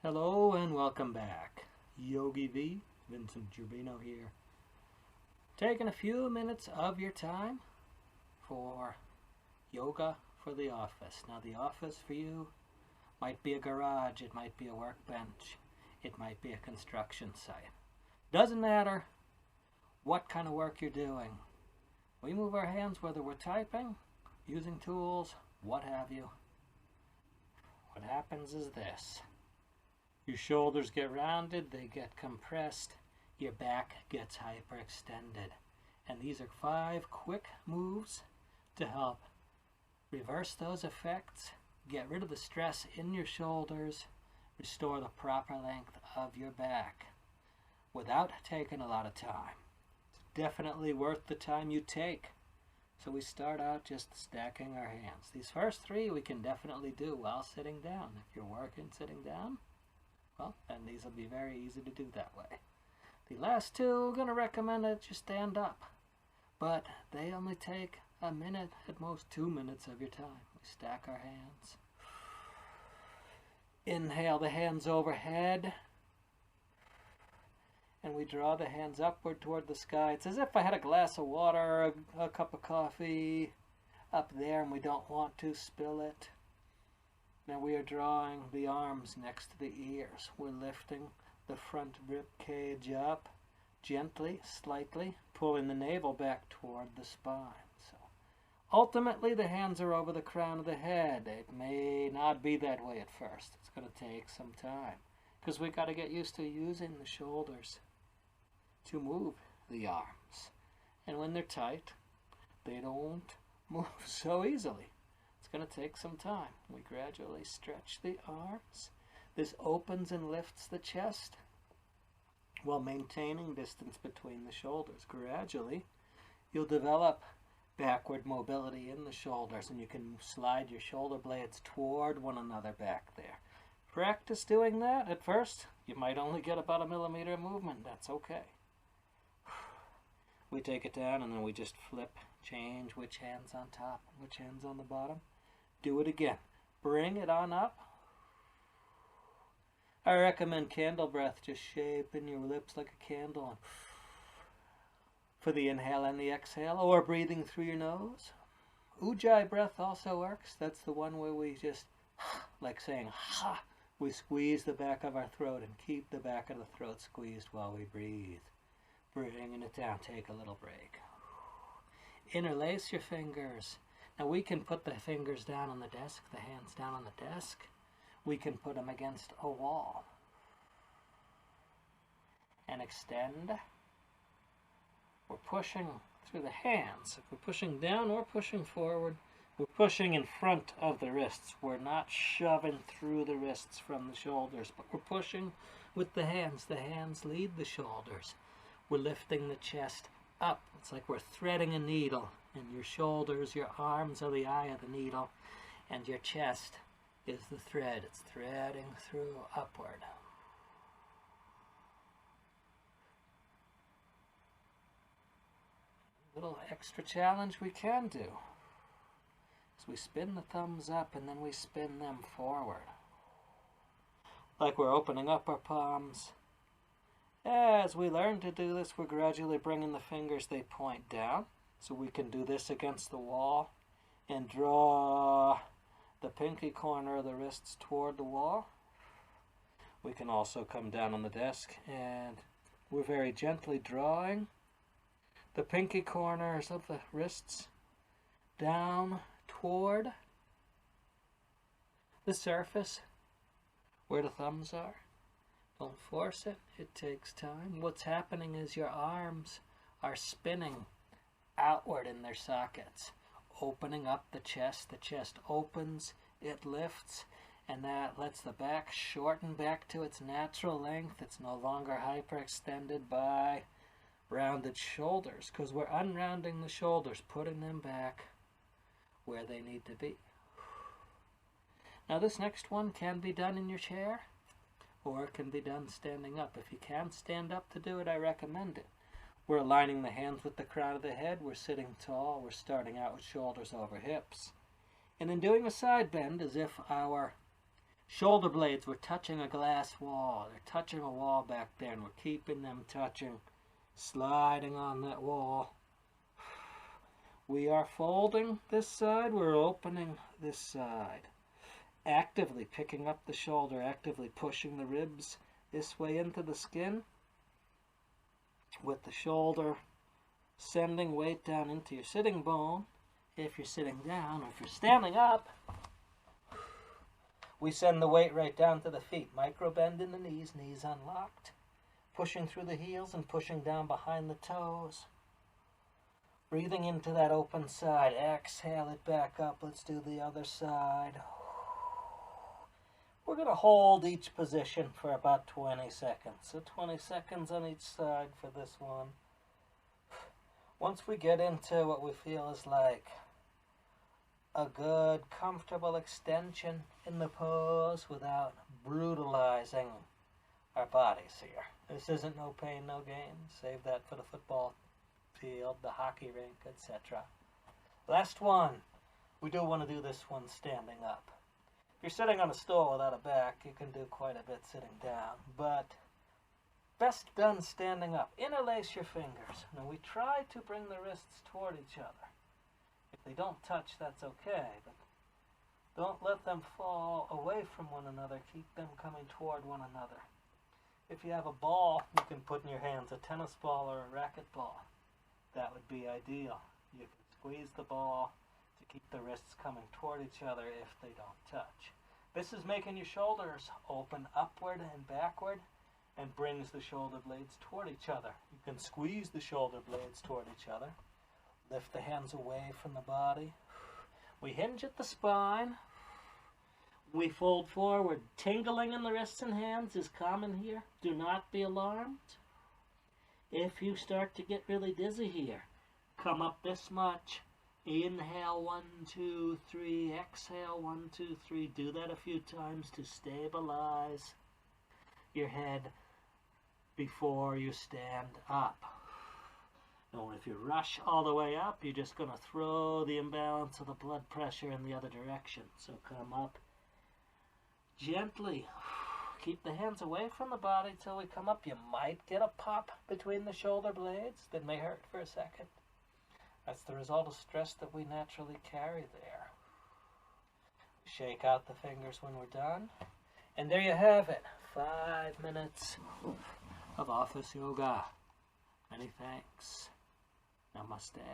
Hello and welcome back. Yogi V, Vincent Gerbino here. Taking a few minutes of your time for yoga for the office. Now the office for you might be a garage, it might be a workbench, it might be a construction site. Doesn't matter what kind of work you're doing. We move our hands whether we're typing, using tools, what have you. What happens is this. Your shoulders get rounded, they get compressed, your back gets hyperextended. And these are 5 quick moves to help reverse those effects, get rid of the stress in your shoulders, restore the proper length of your back without taking a lot of time. It's definitely worth the time you take. So we start out just stacking our hands. These first 3 we can definitely do while sitting down. If you're working sitting down, well, then these will be very easy to do that way. The last 2, I'm going to recommend that you stand up. But they only take a minute, at most 2 minutes of your time. We stack our hands. Inhale the hands overhead. And we draw the hands upward toward the sky. It's as if I had a glass of water, a cup of coffee up there, and we don't want to spill it. Now we are drawing the arms next to the ears. We're lifting the front rib cage up gently, slightly, pulling the navel back toward the spine. So ultimately the hands are over the crown of the head. It may not be that way at first. It's going to take some time because we got to get used to using the shoulders to move the arms. And when they're tight, they don't move so easily. It's going to take some time. We gradually stretch the arms. This opens and lifts the chest while maintaining distance between the shoulders. Gradually, you'll develop backward mobility in the shoulders, and you can slide your shoulder blades toward one another back there. Practice doing that. At first, you might only get about a millimeter movement. That's okay. We take it down, and then we just flip, change which hand's on top and which hand's on the bottom. Do it again. Bring it on up. I recommend candle breath, just shaping your lips like a candle for the inhale and the exhale, or breathing through your nose. Ujjayi breath also works. That's the one where we just, like saying ha, we squeeze the back of our throat and keep the back of the throat squeezed while we breathe. Bringing it down, take a little break. Interlace your fingers. Now we can put the fingers down on the desk, the hands down on the desk. We can put them against a wall. And extend. We're pushing through the hands. If we're pushing down or pushing forward, we're pushing in front of the wrists. We're not shoving through the wrists from the shoulders, but we're pushing with the hands. The hands lead the shoulders. We're lifting the chest up. It's like we're threading a needle. And your shoulders, your arms are the eye of the needle, and your chest is the thread. It's threading through upward. Little extra challenge we can do is we spin the thumbs up and then we spin them forward. Like we're opening up our palms. As we learn to do this, we're gradually bringing the fingers, they point down. So we can do this against the wall and draw the pinky corner of the wrists toward the wall. We can also come down on the desk and we're very gently drawing the pinky corners of the wrists down toward the surface where the thumbs are. Don't force it. It takes time. What's happening is your arms are spinning outward in their sockets, opening up the chest. The chest opens, it lifts, and that lets the back shorten back to its natural length. It's no longer hyperextended by rounded shoulders because we're unrounding the shoulders, putting them back where they need to be. Now this next one can be done in your chair or it can be done standing up. If you can stand up to do it, I recommend it. We're aligning the hands with the crown of the head. We're sitting tall. We're starting out with shoulders over hips. And in doing a side bend, as if our Shoulder blades were touching a glass wall. They're touching a wall back there, and we're keeping them touching, sliding on that wall. We are folding this side, we're opening this side. Actively picking up the shoulder, actively pushing the ribs this way into the skin, with the shoulder sending weight down into your sitting bone. If you're sitting down, or if you're standing up, we send the weight right down to the feet. Micro bend in the knees, knees unlocked. Pushing through the heels and pushing down behind the toes. Breathing into that open side. Exhale it back up. Let's do the other side. We're going to hold each position for about 20 seconds. So 20 seconds on each side for this one. Once we get into what we feel is like a good, comfortable extension in the pose without brutalizing our bodies here. This isn't no pain, no gain. Save that for the football field, the hockey rink, etc. Last one. We do want to do this one standing up. If you're sitting on a stool without a back, you can do quite a bit sitting down, but best done standing up. Interlace your fingers. Now we try to bring the wrists toward each other. If they don't touch, that's okay, but don't let them fall away from one another. Keep them coming toward one another. If you have a ball, you can put in your hands a tennis ball or a racket ball. That would be ideal. You can squeeze the ball to keep the wrists coming toward each other if they don't touch. This is making your shoulders open upward and backward and brings the shoulder blades toward each other. You can squeeze the shoulder blades toward each other. Lift the hands away from the body. We hinge at the spine. We fold forward. Tingling in the wrists and hands is common here. Do not be alarmed. If you start to get really dizzy here, come up this much. Inhale, 1, 2, 3. Exhale, 1, 2, 3. Do that a few times to stabilize your head before you stand up. Now, if you rush all the way up, you're just going to throw the imbalance of the blood pressure in the other direction. So come up gently. Keep the hands away from the body till we come up. You might get a pop between the shoulder blades that may hurt for a second. That's the result of stress that we naturally carry there. Shake out the fingers when we're done. And there you have it. 5 minutes of office yoga. Many thanks. Namaste.